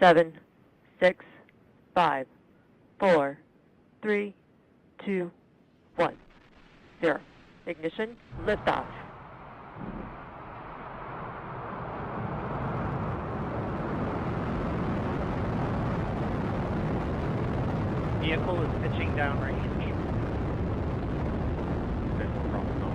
7, 6, 5, 4, 3, 2, 1, 0. Ignition, liftoff. Vehicle is pitching downrange. Okay, no problem. No.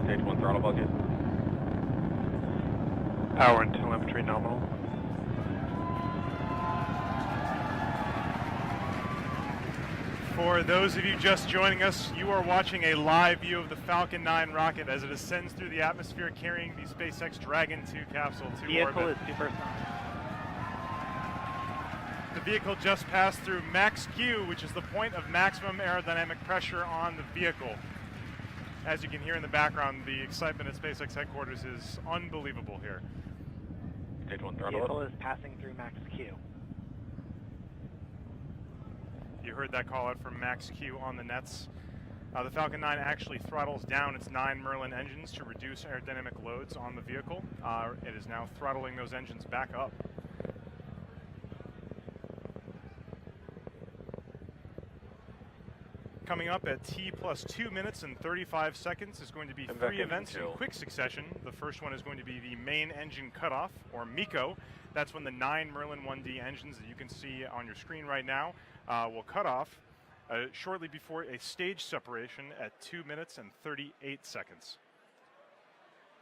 Stage 1 throttle bucket. Power and telemetry nominal. For those of you just joining us, you are watching a live view of the Falcon 9 rocket as it ascends through the atmosphere carrying the SpaceX Dragon 2 capsule to Vehicle orbit. is supersonic. The vehicle just passed through max Q, which is the point of maximum aerodynamic pressure on the vehicle. As you can hear in the background, the excitement at SpaceX headquarters is unbelievable here. Stage 1 throttle Vehicle up. is passing through max Q. You heard that call out from max Q on the nets. The Falcon 9 actually throttles down its 9 Merlin engines to reduce aerodynamic loads on the vehicle. It is now throttling those engines back up. Coming up at T plus 2 minutes and 35 seconds is going to be I'm back 3 in events in control. quick succession. The first one is going to be the main engine cutoff, or MECO. That's when the 9 Merlin 1D engines that you can see on your screen right now will cut off shortly before a stage separation at 2 minutes and 38 seconds.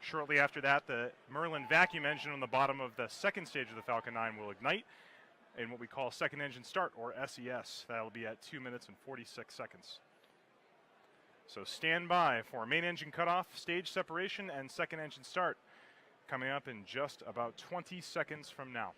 Shortly after that, the Merlin vacuum engine on the bottom of the second stage of the Falcon 9 will ignite in what we call second engine start, or SES. That'll be at 2 minutes and 46 seconds. So stand by for main engine cutoff, stage separation, and second engine start coming up in just about 20 seconds from now.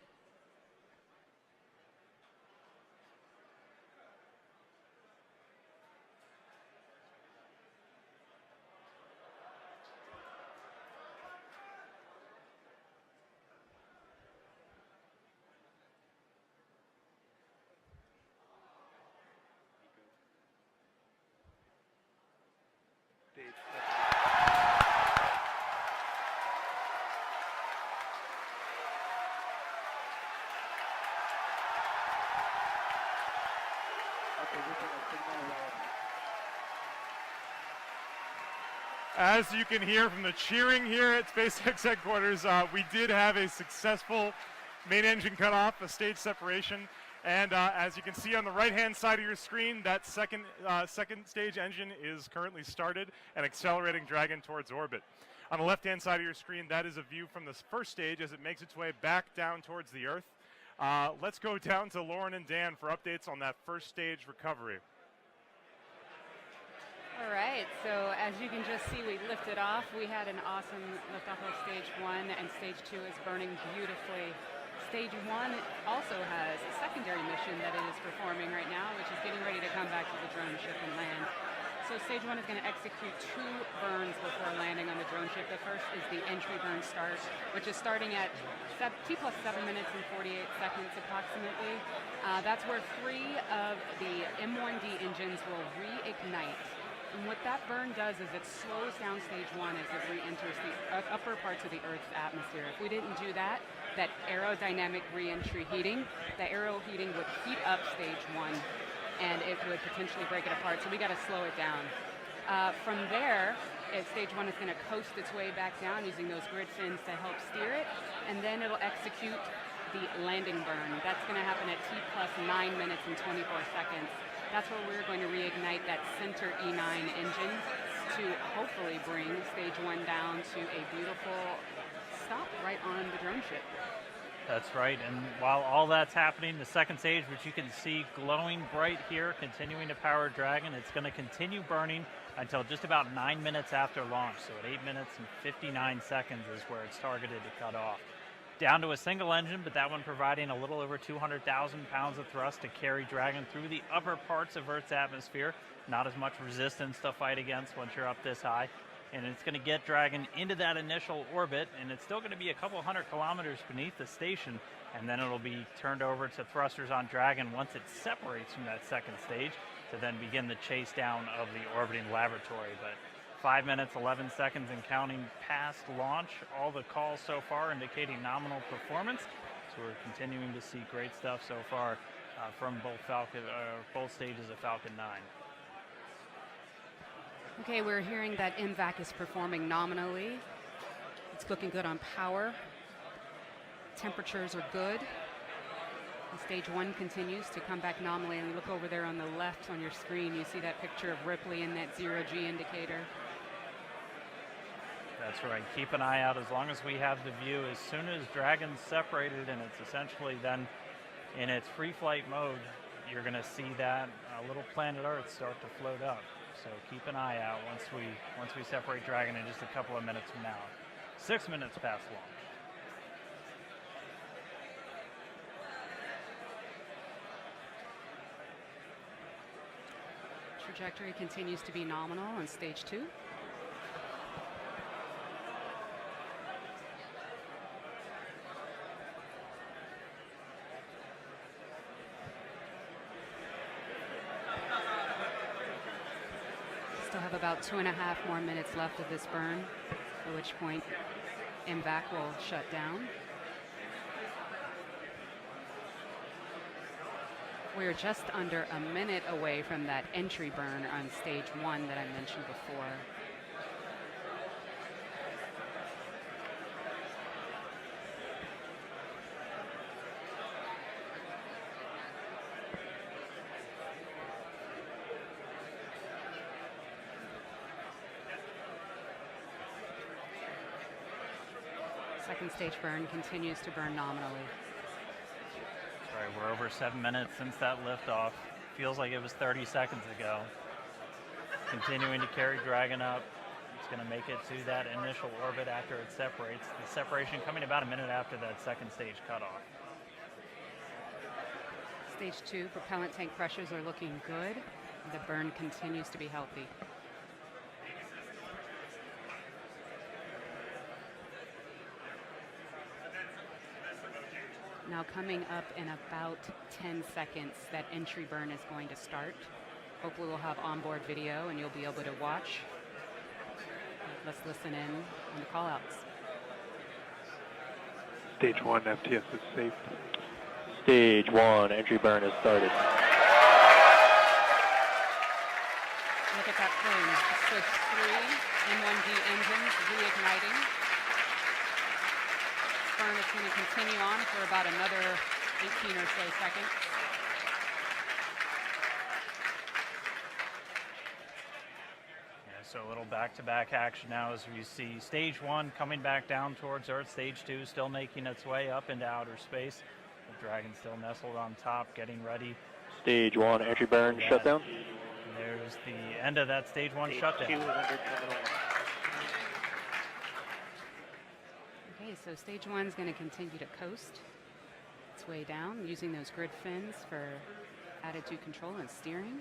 As you can hear from the cheering here at SpaceX headquarters, we did have a successful main engine cutoff, a stage separation, and as you can see on the right-hand side of your screen, that second stage engine is currently started and accelerating Dragon towards orbit. On the left-hand side of your screen, that is a view from the first stage as it makes its way back down towards the Earth. Let's go down to Lauren and Dan for updates on that first stage recovery. All right, so as you can just see, we lifted off. We had an awesome liftoff of stage 1, and stage 2 is burning beautifully. Stage 1 also has a secondary mission that it is performing right now, which is getting ready to come back to the drone ship and land. So stage 1 is going to execute 2 burns before landing on the drone ship. The first is the entry burn start, which is starting at T plus 7 minutes and 48 seconds approximately. That's where 3 of the M1D engines will reignite. And what that burn does is it slows down stage 1 as it re-enters the upper parts of the Earth's atmosphere. If we didn't do that, that aerodynamic re-entry heating, the aero heating would heat up stage 1 and it would potentially break it apart, so we got to slow it down. From there, stage 1 is going to coast its way back down using those grid fins to help steer it, and then it'll execute the landing burn. That's going to happen at T plus 9 minutes and 24 seconds. That's where we're going to reignite that center E9 engine to hopefully bring stage 1 down to a beautiful stop right on the drone ship. That's right, and while all that's happening, the second stage, which you can see glowing bright here, continuing to power Dragon, it's going to continue burning until just about 9 minutes after launch. So at 8 minutes and 59 seconds is where it's targeted to cut off. down to a single engine, but that one providing a little over 200,000 pounds of thrust to carry Dragon through the upper parts of Earth's atmosphere. Not as much resistance to fight against once you're up this high. And it's going to get Dragon into that initial orbit, and it's still going to be a couple hundred kilometers beneath the station, and then it'll be turned over to thrusters on Dragon once it separates from that second stage to then begin the chase down of the orbiting laboratory. But 5 minutes, 11 seconds and counting past launch. All the calls so far indicating nominal performance. So we're continuing to see great stuff so far from both stages of Falcon 9. Okay, we're hearing that MVAC is performing nominally. It's looking good on power. Temperatures are good. And stage 1 continues to come back nominally. And look over there on the left on your screen, you see that picture of Ripley and that zero-G indicator. That's right. Keep an eye out as long as we have the view. As soon as Dragon's separated and it's essentially then in its free flight mode, you're going to see that little planet Earth start to float up. So keep an eye out once we separate Dragon in just a couple of minutes from now. 6 minutes past launch. Trajectory continues to be nominal on stage 2. Still have about 2.5 more minutes left of this burn, at which point MVAC will shut down. We're just under a minute away from that entry burn on stage 1 that I mentioned before. Second stage burn continues to burn nominally. That's right, we're over 7 minutes since that liftoff. Feels like it was 30 seconds ago. Continuing to carry Dragon up. It's going to make it to that initial orbit after it separates. The separation coming about a minute after that second stage cutoff. Stage 2 propellant tank pressures are looking good. The burn continues to be healthy. Now coming up in about 10 seconds, that entry burn is going to start. Hopefully we'll have onboard video and you'll be able to watch. Let's listen in on the callouts. Stage 1 FTS is safe. Stage 1 entry burn has started. Look at that plane. Swift 3 M1D engines reigniting. Burn is going to continue on for about another 18 or so seconds. Yeah, so a little back-to-back action now as we see stage 1 coming back down towards Earth, stage 2 still making its way up into outer space. The Dragon still nestled on top, getting ready. Stage 1 entry burn shutdown. And there's the end of that stage 1 shutdown. Stage 2 is under terminal. Okay, so stage 1 is going to continue to coast its way down using those grid fins for attitude control and steering.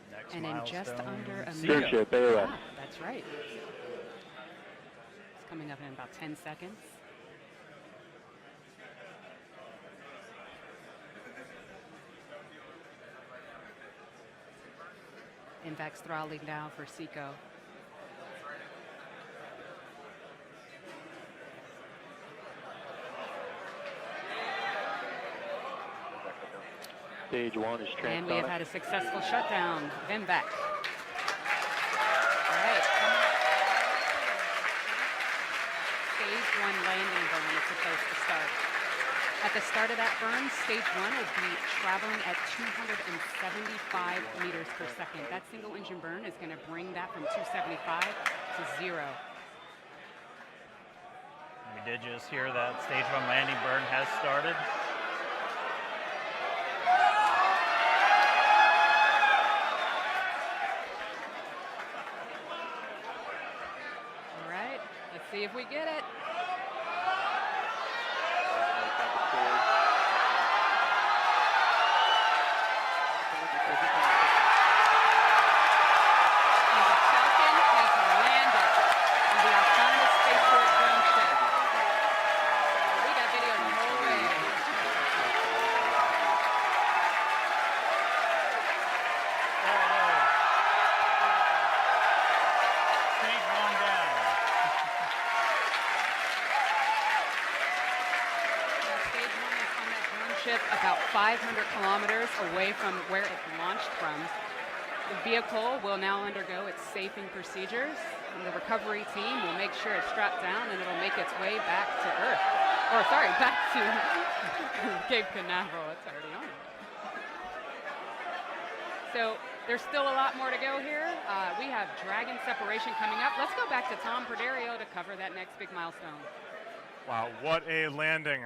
Next And in just milestone, under a Seagull. minute. Steership AOS. Ah, that's right. It's coming up in about 10 seconds. MVAC's throttling down for SECO. Stage 1 is transonic. And we have had a successful shutdown. MVAC. All right. Stage 1 landing burn is supposed to start. At the start of that burn, stage 1 will be traveling at 275 meters per second. That single engine burn is going to bring that from 275 to 0. We did just hear that stage 1 landing burn has started. All right, let's see if we get it. ship about 500 kilometers away from where it launched from. The vehicle will now undergo its safing procedures, and the recovery team will make sure it's strapped down and it'll make its way back to Earth. Or sorry, back to Cape Canaveral. It's already on. So there's still a lot more to go here. We have Dragon separation coming up. Let's go back to Tom Perderio to cover that next big milestone. Wow, what a landing.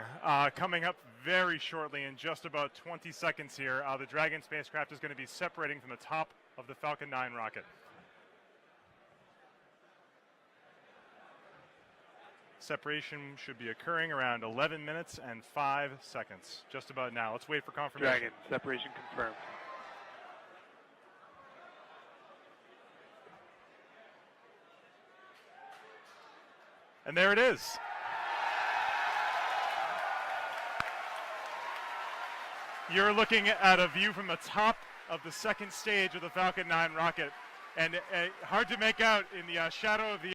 Coming up very shortly in just about 20 seconds here. The Dragon spacecraft is going to be separating from the top of the Falcon 9 rocket. Separation should be occurring around 11 minutes and 5 seconds. Just about now. Let's wait for confirmation. Dragon, separation confirmed. And there it is. You're looking at a view from the top of the second stage of the Falcon 9 rocket, and hard to make out in the shadow of the